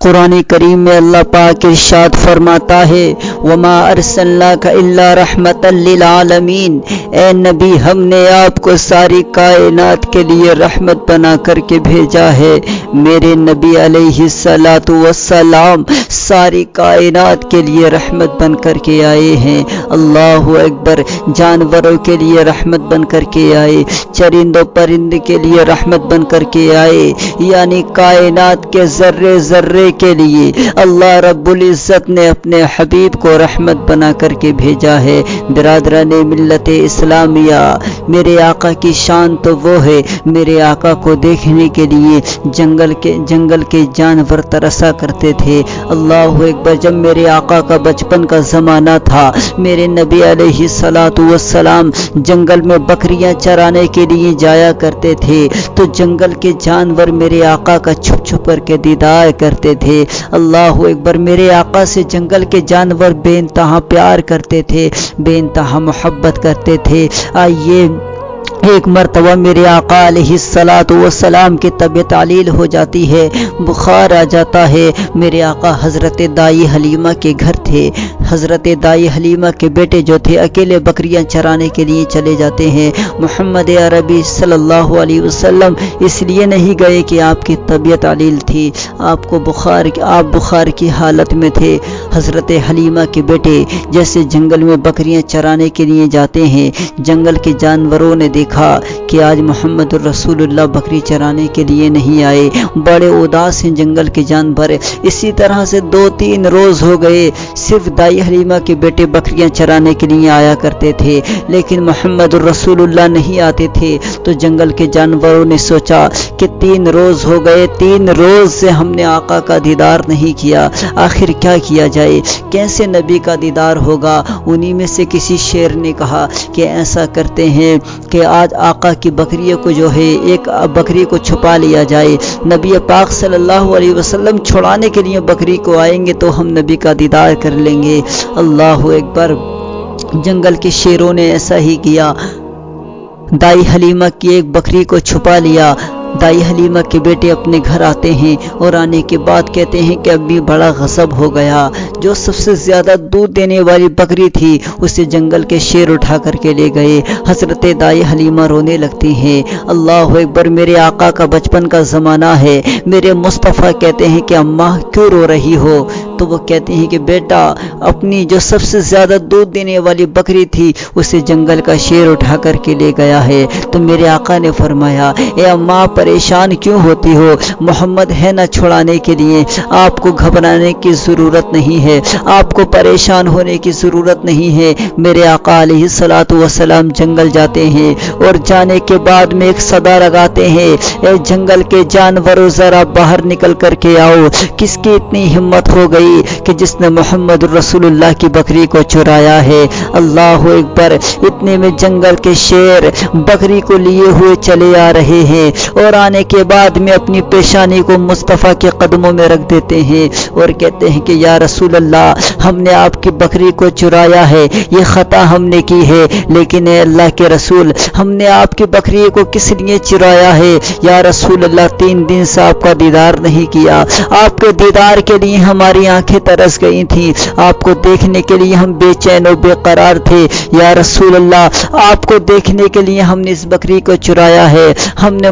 قرآن کریم میں اللہ پاک ارشاد فرماتا ہے وما ارسلناک الا رحمت للعالمین، اے نبی ہم نے آپ کو ساری کائنات کے لیے رحمت بنا کر کے بھیجا ہے۔ میرے نبی علیہ الصلاۃ والسلام ساری کائنات کے لیے رحمت بن کر کے آئے ہیں۔ اللہ اکبر، جانوروں کے لیے رحمت بن کر کے آئے، چرند و پرند کے لیے رحمت بن کر کے آئے، یعنی کائنات کے ذرے ذرے کے لیے اللہ رب العزت نے اپنے حبیب کو رحمت بنا کر کے بھیجا ہے۔ برادران ملت اسلامیہ، میرے آقا کی شان تو وہ ہے، میرے آقا کو دیکھنے کے لیے جنگل کے جانور ترسا کرتے تھے۔ اللہ اکبر، جب میرے آقا کا بچپن کا زمانہ تھا، میرے نبی علیہ الصلاۃ والسلام جنگل میں بکریاں چرانے کے لیے جایا کرتے تھے، تو جنگل کے جانور میرے آقا کا چھپ چھپ کر کے دیدار کرتے تھے۔ اللہ اکبر، میرے آقا سے جنگل کے جانور بے انتہا پیار کرتے تھے، بے انتہا محبت کرتے تھے۔ آئیے ایک مرتبہ میرے آقا علیہ الصلاۃ والسلام کی طبیعت علیل ہو جاتی ہے، بخار آ جاتا ہے۔ میرے آقا حضرت دائی حلیمہ کے گھر تھے۔ حضرت دائی حلیمہ کے بیٹے جو تھے اکیلے بکریاں چرانے کے لیے چلے جاتے ہیں۔ محمد عربی صلی اللہ علیہ وسلم اس لیے نہیں گئے کہ آپ کی طبیعت علیل تھی، آپ بخار کی حالت میں تھے۔ حضرت حلیمہ کے بیٹے جیسے جنگل میں بکریاں چرانے کے لیے جاتے ہیں، جنگل کے جانوروں نے دیکھا کہ آج محمد الرسول اللہ بکری چرانے کے لیے نہیں آئے، بڑے اداس ہیں جنگل کے جانور۔ اسی طرح سے 2-3 روز ہو گئے، صرف دائی حلیمہ کے بیٹے بکریاں چرانے کے لیے آیا کرتے تھے، لیکن محمد الرسول اللہ نہیں آتے تھے۔ تو جنگل کے جانوروں نے سوچا کہ 3 روز ہو گئے، 3 روز سے ہم نے آقا کا دیدار نہیں کیا، آخر کیا کیا جائے، کیسے نبی کا دیدار ہوگا۔ انہی میں سے کسی شیر نے کہا کہ ایسا کرتے ہیں کہ آج آقا کی بکری کو جو ہے ایک بکری کو چھپا لیا جائے، نبی پاک صلی اللہ علیہ وسلم چھڑانے کے لیے بکری کو آئیں گے تو ہم نبی کا دیدار کر لیں گے۔ اللہ اکبر، جنگل کے شیروں نے ایسا ہی کیا، دائی حلیمہ کی ایک بکری کو چھپا لیا۔ دائی حلیمہ کے بیٹے اپنے گھر آتے ہیں اور آنے کے بعد کہتے ہیں کہ ابھی بڑا غضب ہو گیا، جو سب سے زیادہ دودھ دینے والی بکری تھی اسے جنگل کے شیر اٹھا کر کے لے گئے۔ حضرت دائی حلیمہ رونے لگتی ہیں۔ اللہ اکبر، میرے آقا کا بچپن کا زمانہ ہے۔ میرے مصطفیٰ کہتے ہیں کہ اماں کیوں رو رہی ہو؟ تو وہ کہتے ہیں کہ بیٹا، اپنی جو سب سے زیادہ دودھ دینے والی بکری تھی اسے جنگل کا شیر اٹھا کر کے لے گیا ہے۔ تو میرے آقا نے فرمایا، اے اماں پریشان کیوں ہوتی ہو؟ محمد ہے نہ چھڑانے کے لیے، آپ کو گھبرانے کی ضرورت نہیں ہے، آپ کو پریشان ہونے کی ضرورت نہیں ہے۔ میرے آقا علیہ الصلاۃ والسلام جنگل جاتے ہیں اور جانے کے بعد میں ایک صدا لگاتے ہیں، اے جنگل کے جانوروں ذرا باہر نکل کر کے آؤ۔ کس کی اتنی ہمت ہو گئی کہ جس نے محمد رسول اللہ کی بکری کو چرایا ہے؟ اللہ اکبر، اتنے میں جنگل کے شیر بکری کو لیے ہوئے چلے آ رہے ہیں اور آنے کے بعد میں اپنی پیشانی کو مصطفیٰ کے قدموں میں رکھ دیتے ہیں اور کہتے ہیں کہ یا رسول اللہ، ہم نے آپ کی بکری کو چرایا ہے، یہ خطا ہم نے کی ہے، لیکن اے اللہ کے رسول، ہم نے آپ کی بکری کو کس لیے چرایا ہے؟ یا رسول اللہ، 3 دن سے آپ کا دیدار نہیں کیا، آپ کے دیدار کے لیے ہماری آنکھیں ترس گئی تھیں، آپ کو دیکھنے کے لیے ہم بے چین و بے قرار تھے۔ یا رسول اللہ، آپ کو دیکھنے کے لیے ہم نے اس بکری کو چرایا ہے، ہم نے